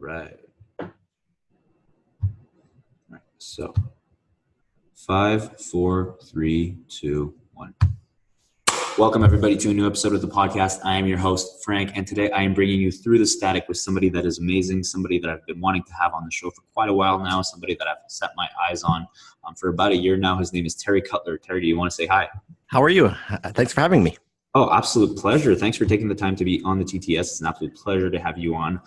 right. All right. So 5, 4, 3, 2, 1. Welcome everybody to a new episode of the podcast. I am your host, Frank, and today I am bringing you through the static with somebody that is amazing, somebody that I've been wanting to have on the show for quite a while now, somebody that I've set my eyes on for about a year now. His name is Terry Cutler. Terry, do you want to say hi? How are you? Thanks for having me. Oh, absolute pleasure. Thanks for taking the time to be on the TTS. It's an absolute pleasure to have you on.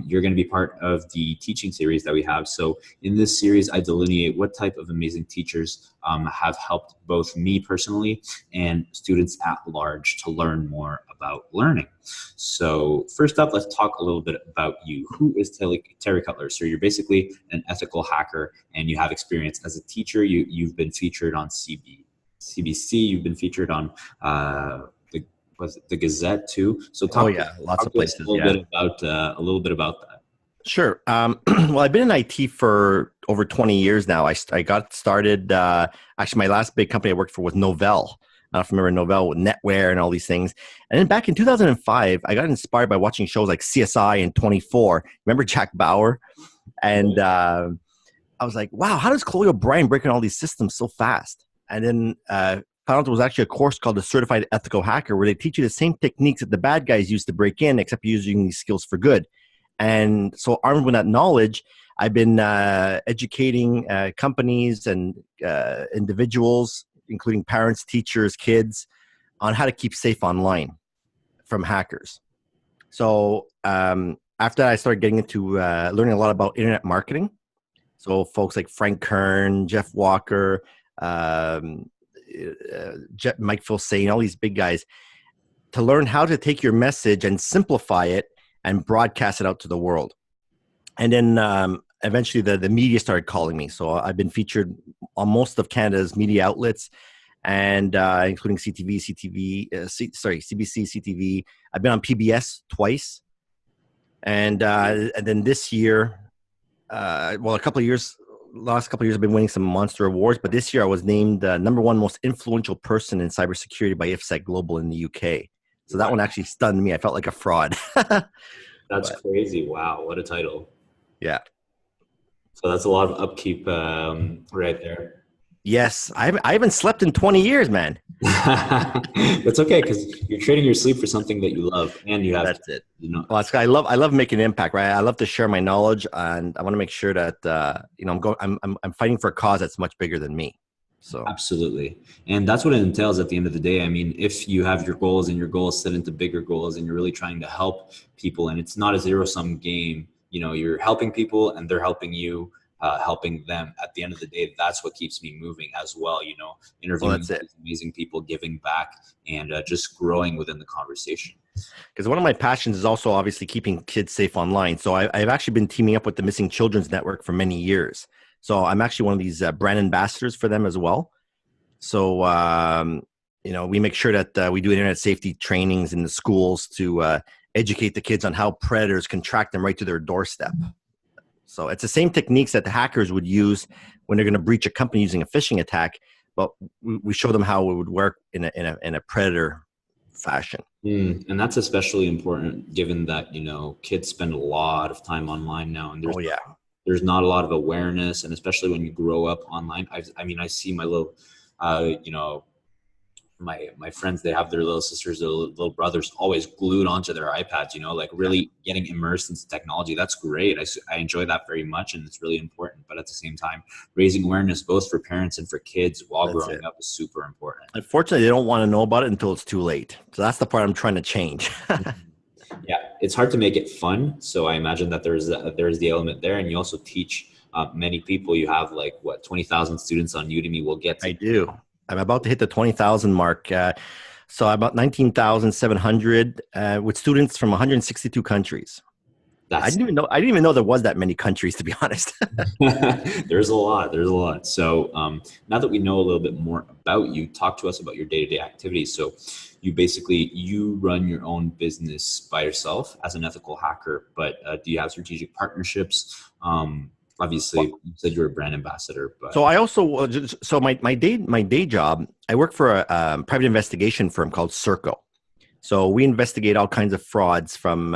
You're going to be part of the teaching series that we have. So in this series, I delineate what type of amazing teachers have helped both me personally and students at large to learn more about learning. So first up, let's talk a little bit about you. Who is Terry Cutler? So you're basically an ethical hacker and you have experience as a teacher. You've been featured on CBC. You've been featured on the Gazette too. So lots of places. A little bit about that. Sure. Well, I've been in IT for over 20 years now. I got started. Actually, my last big company I worked for was Novell. I don't know if you remember Novell with NetWare and all these things. And then back in 2005, I got inspired by watching shows like CSI and 24. Remember Jack Bauer? And I was like, wow, how does Chloe O'Brien break in all these systems so fast? And then found out there was actually a course called the Certified Ethical Hacker where they teach you the same techniques that the bad guys used to break in, except using these skills for good. And so armed with that knowledge, I've been educating companies and individuals, including parents, teachers, kids, on how to keep safe online from hackers. So after that, I started getting into learning a lot about internet marketing. So folks like Frank Kern, Jeff Walker, Mike Filsaime, all these big guys, to learn how to take your message and simplify it and broadcast it out to the world. And then eventually the media started calling me. So I've been featured on most of Canada's media outlets, and including CBC, CTV. I've been on PBS twice. And then this year, last couple of years, I've been winning some monster awards, but this year I was named the #1 most influential person in cybersecurity by IFSEC Global in the UK. So that one actually stunned me. I felt like a fraud. That's crazy. Wow. What a title. Yeah. So that's a lot of upkeep right there. Yes. I haven't slept in 20 years, man. That's okay, because you're trading your sleep for something that you love, and you have. That's it. Well, I love making an impact, right? I love to share my knowledge, and I want to make sure that I'm fighting for a cause that's much bigger than me. So absolutely, and that's what it entails at the end of the day. I mean, if you have your goals and your goals set into bigger goals, and you're really trying to help people, and it's not a zero-sum game. You're helping people, and they're helping you. Helping them at the end of the day, that's what keeps me moving as well. Interviewing these amazing people, giving back, and just growing within the conversation. Because one of my passions is also obviously keeping kids safe online. So I've actually been teaming up with the Missing Children's Network for many years. So I'm actually one of these brand ambassadors for them as well. So we make sure that we do internet safety trainings in the schools to educate the kids on how predators can track them right to their doorstep. So it's the same techniques that the hackers would use when they're going to breach a company using a phishing attack, but we show them how it would work in a predator fashion. And that's especially important given that, kids spend a lot of time online now, and there's not a lot of awareness, and especially when you grow up online. I see my little, my friends, they have their little sisters, their little brothers always glued onto their iPads, really getting immersed into technology. That's great. I enjoy that very much, and it's really important. But at the same time, raising awareness both for parents and for kids while growing up is super important. Unfortunately, they don't want to know about it until it's too late. So that's the part I'm trying to change. Yeah, it's hard to make it fun. So I imagine that there's the element there, and you also teach many people. You have 20,000 students on Udemy. We'll get to. I do. I'm about to hit the 20,000 mark. So about 19,700 with students from 162 countries. I didn't even know there was that many countries, to be honest. There's a lot. So now that we know a little bit more about you, talk to us about your day-to-day activities. So you run your own business by yourself as an ethical hacker, but do you have strategic partnerships? Obviously, you said you're a brand ambassador. But. So I also, my day job, I work for a private investigation firm called SIRCO. So we investigate all kinds of frauds, from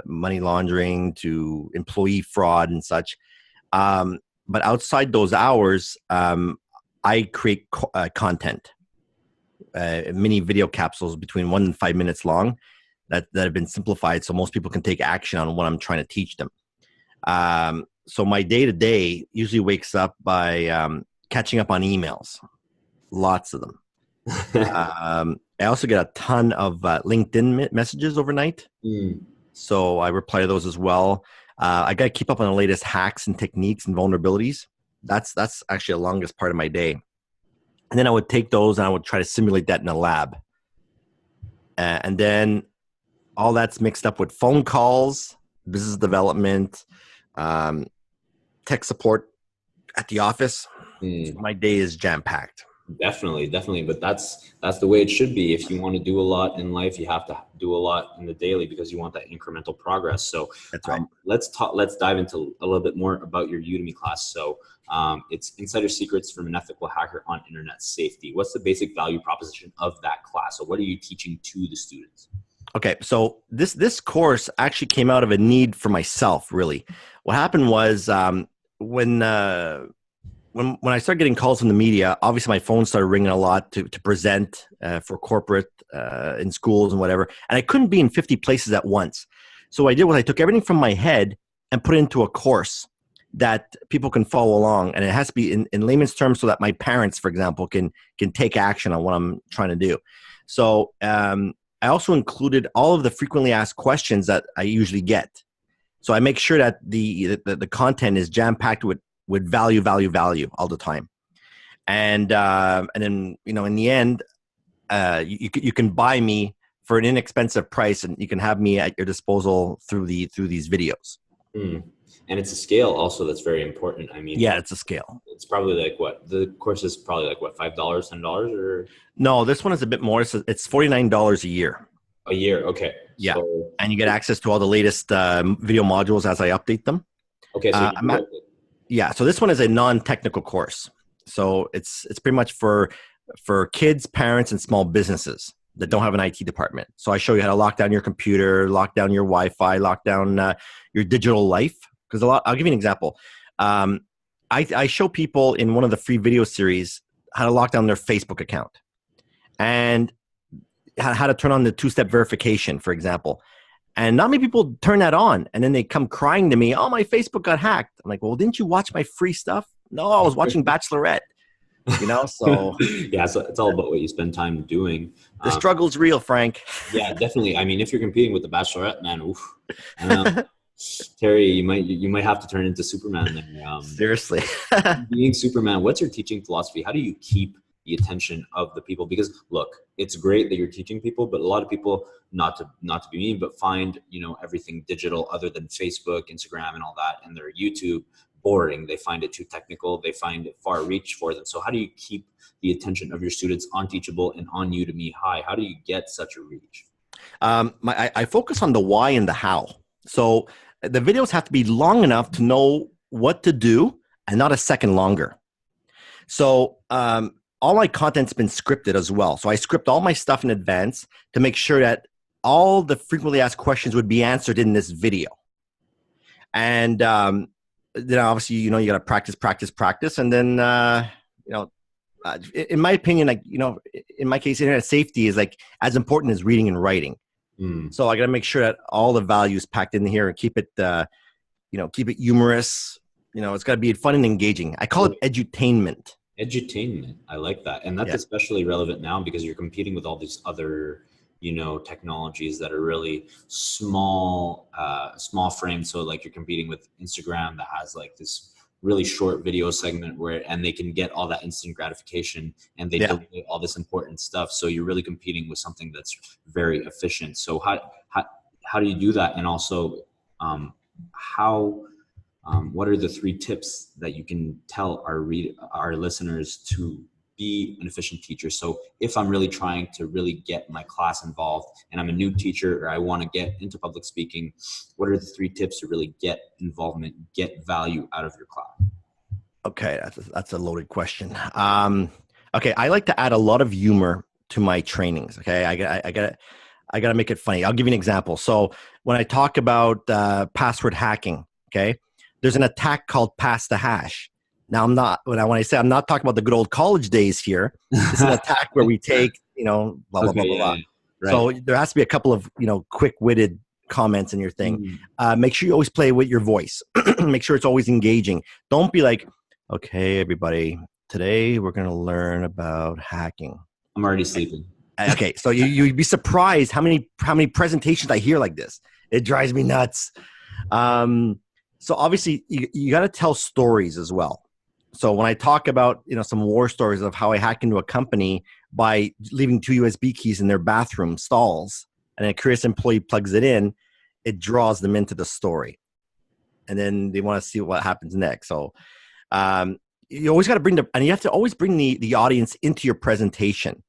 money laundering to employee fraud and such. But outside those hours, I create content, mini video capsules between 1 and 5 minutes long that have been simplified so most people can take action on what I'm trying to teach them. So my day-to-day usually wakes up by catching up on emails, lots of them. I also get a ton of LinkedIn messages overnight. So I reply to those as well. I got to keep up on the latest hacks and techniques and vulnerabilities. That's actually the longest part of my day. And then I would take those and I would try to simulate that in a lab. And then all that's mixed up with phone calls, business development, tech support at the office. So my day is jam-packed. Definitely. But that's the way it should be. If you want to do a lot in life, you have to do a lot in the daily because you want that incremental progress. So that's right. Let's dive into a little bit more about your Udemy class. So it's Insider Secrets from an Ethical Hacker on Internet Safety. What's the basic value proposition of that class? So what are you teaching to the students? Okay, so this course actually came out of a need for myself, really. What happened was when I started getting calls from the media, obviously my phone started ringing a lot to present for corporate in schools and whatever, and I couldn't be in 50 places at once. So what I did was I took everything from my head and put it into a course that people can follow along, and it has to be in layman's terms so that my parents, for example, can take action on what I'm trying to do. So I also included all of the frequently asked questions that I usually get. So I make sure that the content is jam-packed with value all the time. And then, in the end, you can buy me for an inexpensive price, and you can have me at your disposal through these videos. And it's a scale also that's very important. I mean, yeah, it's a scale. It's probably like what? The course is probably like what, $5, $10 or? No, this one is a bit more. It's $49 a year. A year, okay. Yeah, so, and you get access to all the latest video modules as I update them. Okay, so yeah. So this one is a non-technical course. So it's pretty much for kids, parents, and small businesses that don't have an IT department. So I show you how to lock down your computer, lock down your Wi-Fi, lock down your digital life. Because I'll give you an example. I show people in one of the free video series how to lock down their Facebook account, and how to turn on the two-step verification, for example. And not many people turn that on, and then they come crying to me, "Oh, my Facebook got hacked." I'm like, "Well, didn't you watch my free stuff?" "No, I was watching Bachelorette." So yeah, so it's all about what you spend time doing. The struggle's real, Frank. Yeah, definitely. I mean, if you're competing with the Bachelorette, man, oof. Terry, you might have to turn into Superman there. Seriously. Being Superman, what's your teaching philosophy? How do you keep the attention of the people? Because look, it's great that you're teaching people, but a lot of people, not to be mean, but find everything digital other than Facebook, Instagram, and all that, and their YouTube boring. They find it too technical. They find it far reach for them. So how do you keep the attention of your students on Teachable and on Udemy high? How do you get such a reach? I focus on the why and the how. So the videos have to be long enough to know what to do and not a second longer. So all my content's been scripted as well. So I script all my stuff in advance to make sure that all the frequently asked questions would be answered in this video. And then obviously, you got to practice. And then, in my opinion, in my case, internet safety is like as important as reading and writing. So I got to make sure that all the value is packed in here and keep it humorous. It's got to be fun and engaging. I call it edutainment. Edutainment. I like that. And that's especially relevant now because you're competing with all these other, technologies that are really small frame. So like you're competing with Instagram that has like this really short video segment and they can get all that instant gratification and they delete all this important stuff. So you're really competing with something that's very efficient. So how do you do that? And also what are the 3 tips that you can tell our listeners to be an efficient teacher? So if I'm really trying to really get my class involved and I'm a new teacher or I want to get into public speaking, what are the 3 tips to really get involvement, get value out of your class? Okay, that's a loaded question. Okay, I like to add a lot of humor to my trainings. Okay, I got to make it funny. I'll give you an example. So when I talk about password hacking, okay, there's an attack called pass the hash. Now when I say I'm not talking about the good old college days here. It's an attack where we take, blah, blah, Okay, blah, blah, blah. yeah. Right. So there has to be a couple of, quick-witted comments in your thing. Make sure you always play with your voice. Make sure it's always engaging. Don't be like, okay, everybody, today we're going to learn about hacking. I'm already sleeping. Okay, so you'd be surprised how many presentations I hear like this. It drives me nuts. So obviously you got to tell stories as well. So when I talk about some war stories of how I hack into a company by leaving 2 USB keys in their bathroom stalls, and a curious employee plugs it in, it draws them into the story, and then they want to see what happens next. So you always got to and you have to always bring the audience into your presentation.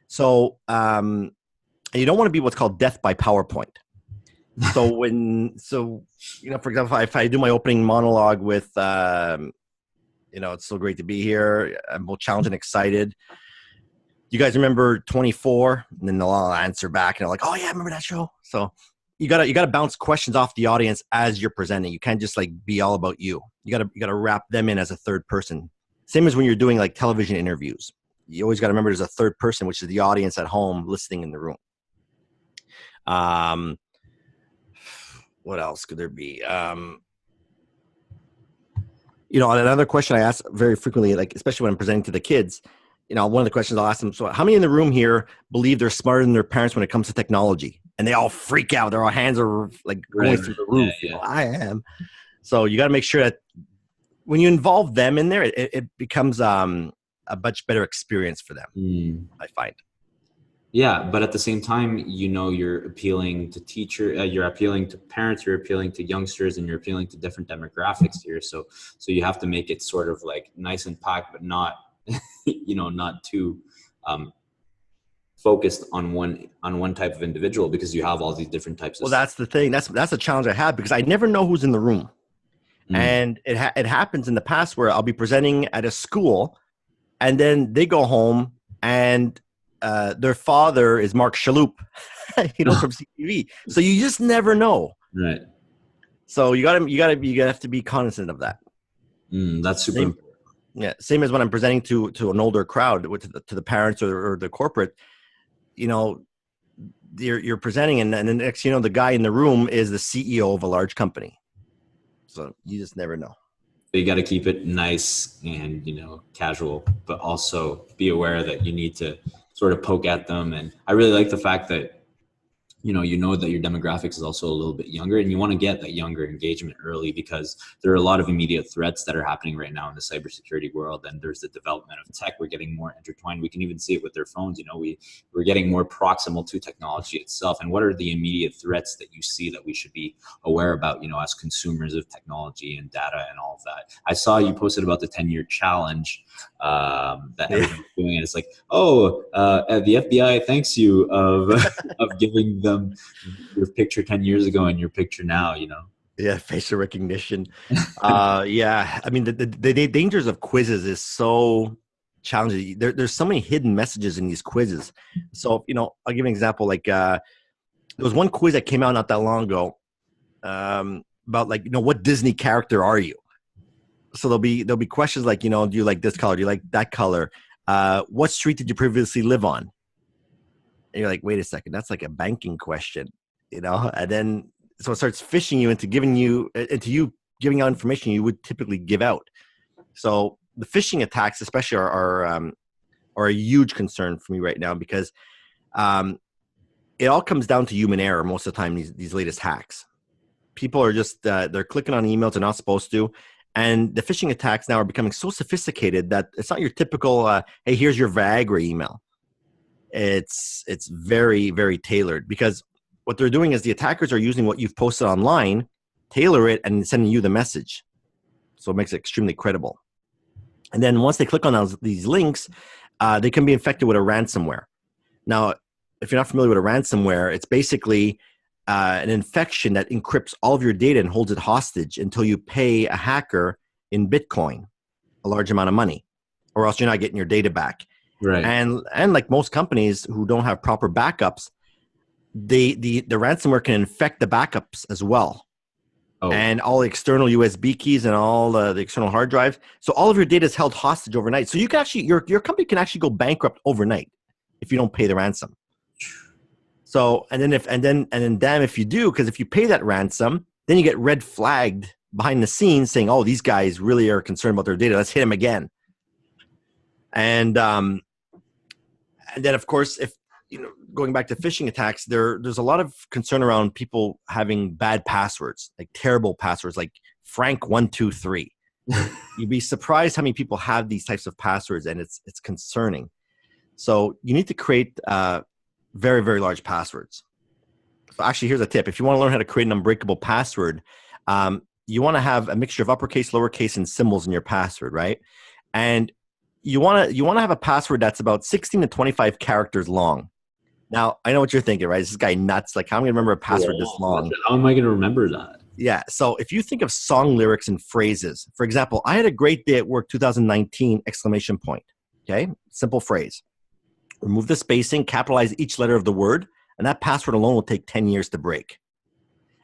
So you don't want to be what's called death by PowerPoint. So for example, if I do my opening monologue with, it's so great to be here, I'm both challenged and excited. You guys remember 24? And then they'll all answer back and they're like, oh yeah, I remember that show. So you gotta bounce questions off the audience as you're presenting. You can't just be all about you. You gotta wrap them in as a third person. Same as when you're doing television interviews. You always got to remember there's a third person, which is the audience at home listening in the room. What else could there be? Another question I ask very frequently, especially when I'm presenting to the kids, one of the questions I'll ask them, so how many in the room here believe they're smarter than their parents when it comes to technology? And they all freak out. Their hands are going through the roof. Yeah. I am. So you got to make sure that when you involve them in there, it becomes a much better experience for them, I find. Yeah, but at the same time, you're appealing to you're appealing to parents, you're appealing to youngsters, and you're appealing to different demographics here. So you have to make it sort of nice and packed, but not, not too focused on one type of individual, because you have all these different types of. Well, that's the thing. That's the challenge I have, because I never know who's in the room, and it happens in the past where I'll be presenting at a school, and then they go home and their father is Mark Shalhoub, from CTV. So you just never know. Right. So you have to be cognizant of that. That's super important. Yeah. Same as when I'm presenting to an older crowd, to the parents or the corporate, you're presenting, and the next, the guy in the room is the CEO of a large company. So you just never know. You got to keep it nice and, casual, but also be aware that you need to sort of poke at them. And I really like the fact that, that your demographics is also a little bit younger, and you want to get that younger engagement early, because there are a lot of immediate threats that are happening right now in the cybersecurity world. And there's the development of tech. We're getting more intertwined. We can even see it with their phones. We're getting more proximal to technology itself. And what are the immediate threats that you see that we should be aware about, as consumers of technology and data and all of that? I saw you posted about the 10-year challenge that everyone's doing. And it's the FBI thanks you of giving them your picture 10 years ago and your picture now, Yeah, facial recognition. Yeah, I mean, the dangers of quizzes is so challenging. There's so many hidden messages in these quizzes. So, I'll give you an example. There was one quiz that came out not that long ago about what Disney character are you? So there'll be questions like, do you like this color? Do you like that color? What street did you previously live on? And you're like, wait a second, that's like a banking question, And then so it starts fishing you into you giving out information you would typically give out. So the phishing attacks, especially, are a huge concern for me right now, because it all comes down to human error most of the time. These latest hacks, people are just they're clicking on emails they're not supposed to. And the phishing attacks now are becoming so sophisticated that it's not your typical, hey, here's your Viagra email. It's very, very tailored, because what they're doing is the attackers are using what you've posted online, tailor it, and sending you the message. So it makes it extremely credible. And then once they click on these links, they can be infected with a ransomware. Now, if you're not familiar with a ransomware, it's basically an infection that encrypts all of your data and holds it hostage until you pay a hacker in Bitcoin a large amount of money, or else you're not getting your data back. Right. And like most companies who don't have proper backups, the ransomware can infect the backups as well. Oh, And all the external USB keys and all the external hard drives. So all of your data is held hostage overnight. So you can actually, your company can actually go bankrupt overnight if you don't pay the ransom. So, and then damn if you do, because if you pay that ransom, then you get red flagged behind the scenes saying, oh, these guys really are concerned about their data. Let's hit them again. And then of course, if, going back to phishing attacks, there's a lot of concern around people having bad passwords, like terrible passwords, like Frank123. You'd be surprised how many people have these types of passwords, and it's concerning. So you need to create very, very large passwords. So actually, here's a tip. If you want to learn how to create an unbreakable password, you want to have a mixture of uppercase, lowercase, and symbols in your password, right? And you want to have a password that's about 16 to 25 characters long. Now, I know what you're thinking, right? Is this guy nuts? Like, how am I going to remember a password this long? How am I going to remember that? Yeah. So if you think of song lyrics and phrases, for example, I had a great day at work 2019, exclamation point. Okay. Simple phrase. Remove the spacing, capitalize each letter of the word, and that password alone will take 10 years to break.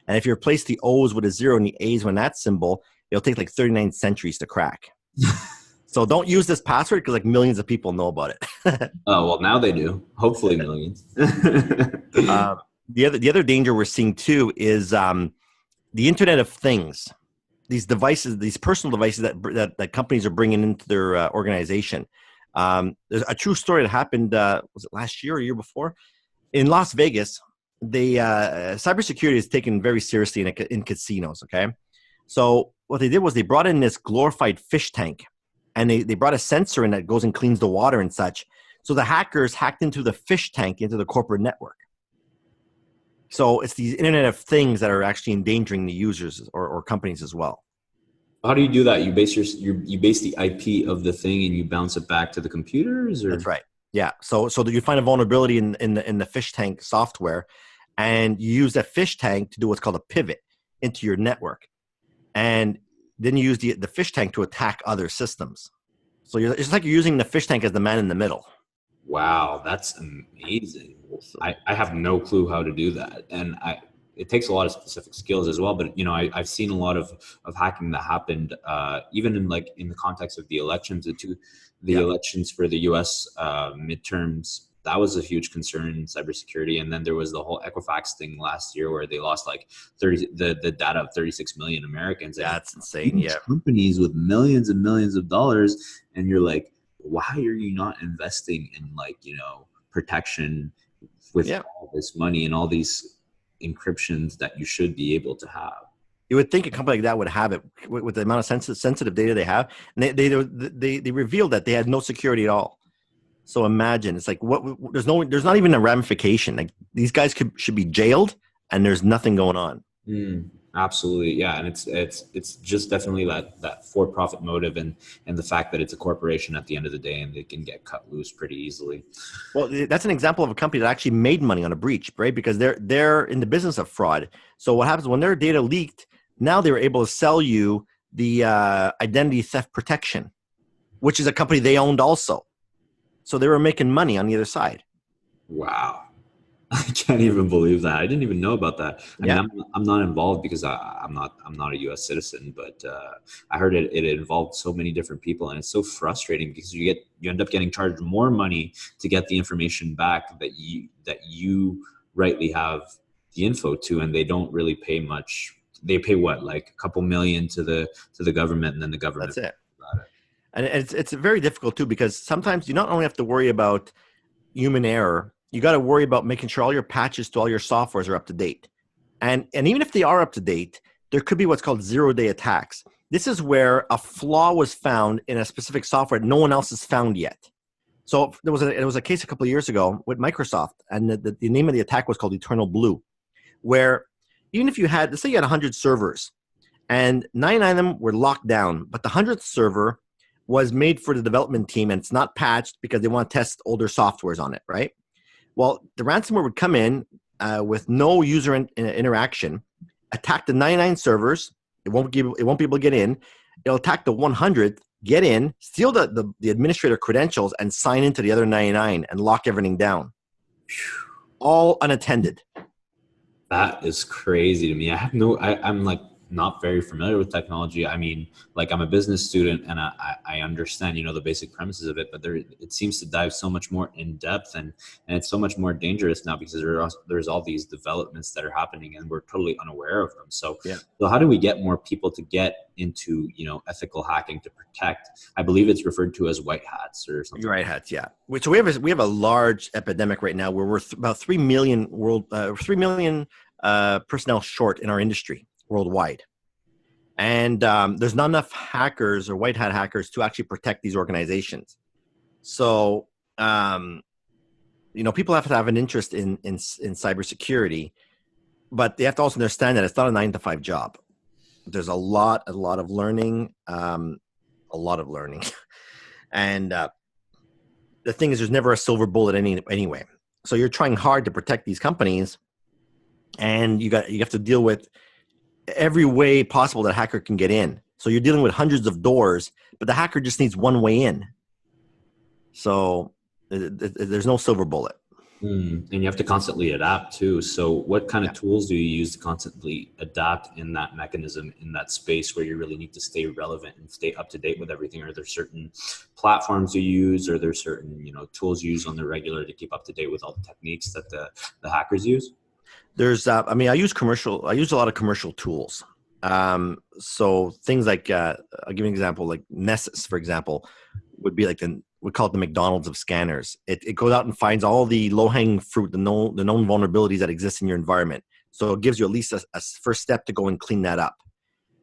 And if you replace the O's with a 0 and the A's with that symbol, it'll take like 39 centuries to crack. So don't use this password because like millions of people know about it. Oh, well, now they do. Hopefully millions. The other danger we're seeing too is the Internet of Things. These devices, these personal devices that companies are bringing into their organization. There's a true story that happened, was it last year or year before? In Las Vegas, cybersecurity is taken very seriously in casinos, okay? So what they did was they brought in this glorified fish tank. And they brought a sensor in that goes and cleans the water and such. So the hackers hacked into the fish tank into the corporate network. So it's these Internet of Things that are actually endangering the users or companies as well. How do you do that? You base you base the IP of the thing and you bounce it back to the computers? Or? That's right. Yeah. So that you find a vulnerability in the fish tank software, and you use that fish tank to do what's called a pivot into your network. And then you use the fish tank to attack other systems. So it's like you're using the fish tank as the man in the middle. Wow, that's amazing. I have no clue how to do that. And it takes a lot of specific skills as well. But, I've seen a lot of hacking that happened, even in the context of the elections, elections for the US midterms. That was a huge concern in cybersecurity. And then there was the whole Equifax thing last year where they lost like the data of 36 million Americans. That's insane. Yeah. Companies with millions and millions of dollars. And you're like, why are you not investing in protection with all this money and all these encryptions that you should be able to have? You would think a company like that would have it with the amount of sensitive data they have. And they revealed that they had no security at all. So imagine, it's like there's not even a ramification. Like these guys should be jailed, and there's nothing going on. Absolutely, yeah, and it's just definitely that for-profit motive and the fact that it's a corporation at the end of the day, and they can get cut loose pretty easily. Well, that's an example of a company that actually made money on a breach, right? Because they're in the business of fraud. So what happens when their data leaked? Now they were able to sell you the identity theft protection, which is a company they owned also. So they were making money on the other side. Wow. I can't even believe that. I didn't even know about that. I mean, I'm not involved because I'm not a U.S. citizen, but I heard it involved so many different people, and it's so frustrating because you end up getting charged more money to get the information back that you rightly have the info to, and they don't really pay much. They pay what, like a couple million to the government, and then the government. That's it. And it's very difficult too, because sometimes you not only have to worry about human error, you got to worry about making sure all your patches to all your softwares are up to date. And even if they are up to date, there could be what's called zero-day attacks. This is where a flaw was found in a specific software that no one else has found yet. So there was a case a couple of years ago with Microsoft, and the name of the attack was called Eternal Blue, where even if let's say you had 100 servers, and 99 of them were locked down, but the 100th server was made for the development team, and it's not patched because they want to test older softwares on it, right? Well, the ransomware would come in with no user interaction, attack the 99 servers. It won't be able to get in. It'll attack the 100th, get in, steal the administrator credentials, and sign into the other 99 and lock everything down. All unattended. That is crazy to me. I have no, I'm like not very familiar with technology. I mean, like I'm a business student and I understand, the basic premises of it, but it seems to dive so much more in depth and it's so much more dangerous now because there's all these developments that are happening and we're totally unaware of them. So, Yeah. so how do we get more people to get into, ethical hacking to protect? I believe it's referred to as white hats or something. You're right, hats. Yeah. So we have a large epidemic right now where we're about 3 million 3 million personnel short in our industry worldwide, and there's not enough hackers or white hat hackers to actually protect these organizations. So um, people have to have an interest in cybersecurity, but they have to also understand that it's not a 9 to 5 job. There's a lot of learning, a lot of learning, and the thing is, there's never a silver bullet anyway. So you're trying hard to protect these companies, and you have to deal with every way possible that a hacker can get in. So you're dealing with hundreds of doors, but the hacker just needs one way in. So there's no silver bullet. And you have to constantly adapt too. So what kind of tools do you use to constantly adapt in that mechanism, in that space where you really need to stay relevant and stay up to date with everything? Are there certain platforms you use? Are there certain, tools you use on the regular to keep up to date with all the techniques that the hackers use? There's, I use a lot of commercial tools. So things like, I'll give you an example, like Nessus, for example, would be like we call it the McDonald's of scanners. It goes out and finds all the low-hanging fruit, the known vulnerabilities that exist in your environment. So it gives you at least a first step to go and clean that up.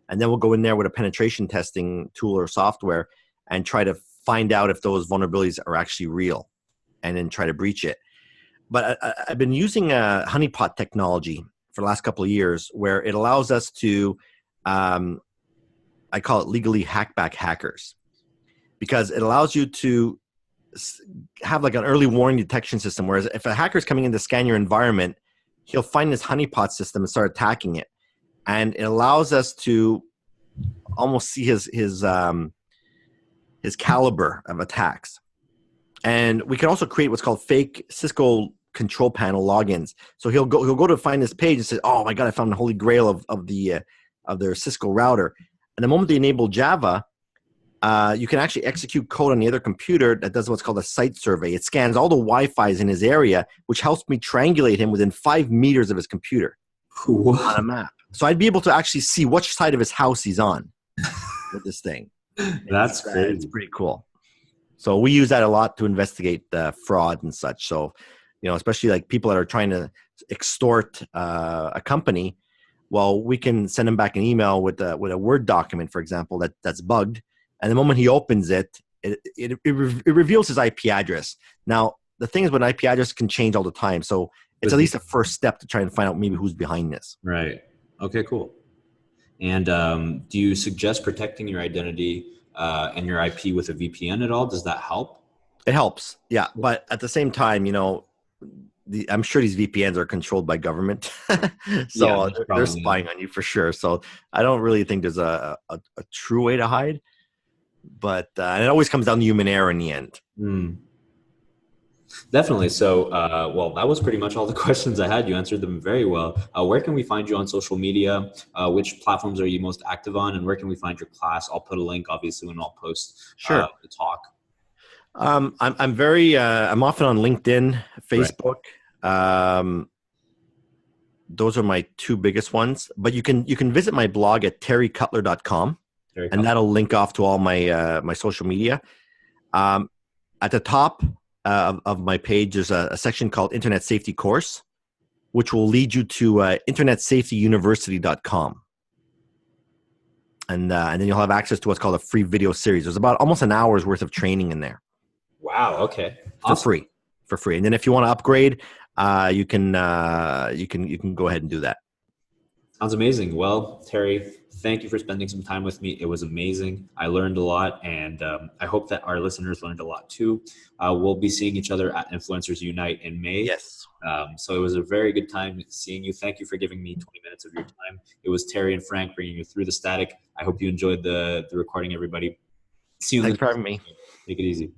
And then we'll go in there with a penetration testing tool or software and try to find out if those vulnerabilities are actually real and then try to breach it. But I've been using honeypot technology for the last couple of years where it allows us to, I call it legally hackback hackers, because it allows you to have like an early warning detection system. Whereas if a hacker is coming in to scan your environment, he'll find this honeypot system and start attacking it. And it allows us to almost see his caliber of attacks. And we can also create what's called fake Cisco control panel logins. So he'll go to find this page and say, "Oh my God, I found the holy grail of their Cisco router." And the moment they enable Java, you can actually execute code on the other computer that does what's called a site survey. It scans all the Wi-Fi's in his area, which helps me triangulate him within 5 meters of his computer on a map. So I'd be able to actually see which side of his house he's on with this thing. That's crazy. It's pretty cool. So we use that a lot to investigate fraud and such. So, especially like people that are trying to extort a company, well, we can send him back an email with a Word document, for example, that's bugged. And the moment he opens it reveals his IP address. Now, the thing is, when IP address can change all the time. So it's at least a first step to try and find out maybe who's behind this. Right. Okay, cool. And do you suggest protecting your identity and your IP with a VPN at all? Does that help? It helps, yeah. But at the same time, I'm sure these VPNs are controlled by government, so they're spying on you for sure. So I don't really think there's a true way to hide, but and it always comes down to human error in the end. Definitely. So, well, that was pretty much all the questions I had. You answered them very well. Where can we find you on social media? Which platforms are you most active on? And where can we find your class? I'll put a link, obviously, when I'll post the talk. I'm often on LinkedIn, Facebook. Right. Those are my two biggest ones. But you can visit my blog at terrycutler.com, and that'll link off to all my my social media. At the top of my page, there's a section called Internet Safety Course, which will lead you to internetsafetyuniversity.com. And then you'll have access to what's called a free video series. There's about almost an hour's worth of training in there. Wow. Okay. Awesome. For free. And then if you want to upgrade, you can go ahead and do that. Sounds amazing. Well, Terry, thank you for spending some time with me. It was amazing. I learned a lot, and I hope that our listeners learned a lot too. We'll be seeing each other at Influencers Unite in May. Yes. So it was a very good time seeing you. Thank you for giving me 20 minutes of your time. It was Terry and Frank bringing you through the static. I hope you enjoyed the recording, everybody. See you. Thanks for having me. Take it easy.